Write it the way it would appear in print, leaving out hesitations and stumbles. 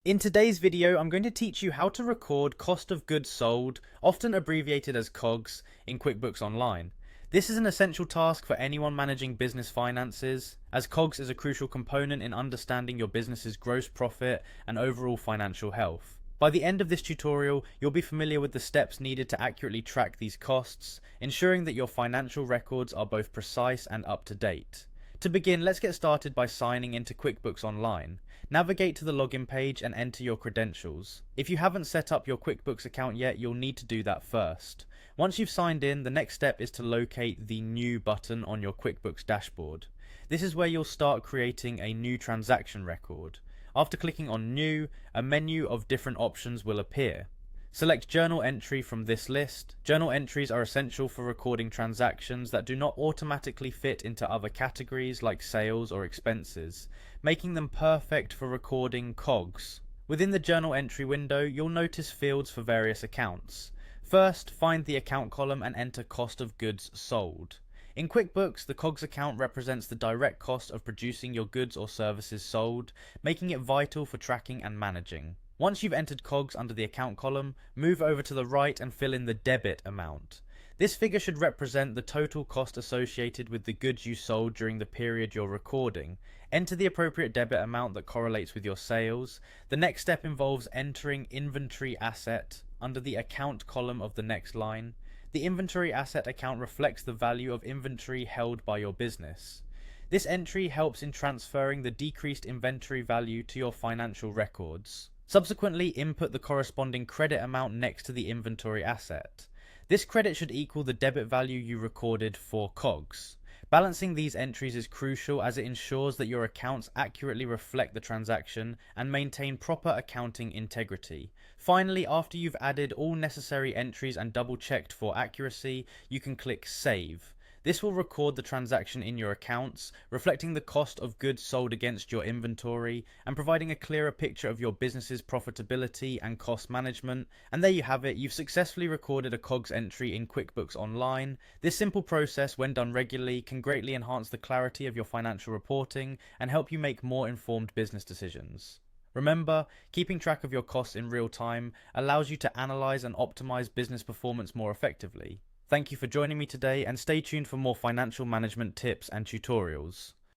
In today's video, I'm going to teach you how to record cost of goods sold, often abbreviated as Cogs, in QuickBooks Online. This is an essential task for anyone managing business finances, as Cogs is a crucial component in understanding your business's gross profit and overall financial health. By the end of this tutorial, you'll be familiar with the steps needed to accurately track these costs, ensuring that your financial records are both precise and up to date. To begin, let's get started by signing into QuickBooks Online. Navigate to the login page and enter your credentials. If you haven't set up your QuickBooks account yet, you'll need to do that first. Once you've signed in, the next step is to locate the New button on your QuickBooks dashboard. This is where you'll start creating a new transaction record. After clicking on New, a menu of different options will appear. Select Journal Entry from this list. Journal entries are essential for recording transactions that do not automatically fit into other categories like sales or expenses, making them perfect for recording COGS. Within the Journal Entry window, you'll notice fields for various accounts. First, find the account column and enter Cost of Goods Sold. In QuickBooks, the COGS account represents the direct cost of producing your goods or services sold, making it vital for tracking and managing. Once you've entered COGS under the account column, move over to the right and fill in the debit amount. This figure should represent the total cost associated with the goods you sold during the period you're recording. Enter the appropriate debit amount that correlates with your sales. The next step involves entering inventory asset under the account column of the next line. The inventory asset account reflects the value of inventory held by your business. This entry helps in transferring the decreased inventory value to your financial records. Subsequently, input the corresponding credit amount next to the inventory asset. This credit should equal the debit value you recorded for COGS. Balancing these entries is crucial as it ensures that your accounts accurately reflect the transaction and maintain proper accounting integrity. Finally, after you've added all necessary entries and double-checked for accuracy, you can click Save. This will record the transaction in your accounts, reflecting the cost of goods sold against your inventory and providing a clearer picture of your business's profitability and cost management. And there you have it, you've successfully recorded a COGS entry in QuickBooks Online. This simple process, when done regularly, can greatly enhance the clarity of your financial reporting and help you make more informed business decisions. Remember, keeping track of your costs in real time allows you to analyze and optimize business performance more effectively. Thank you for joining me today and stay tuned for more financial management tips and tutorials.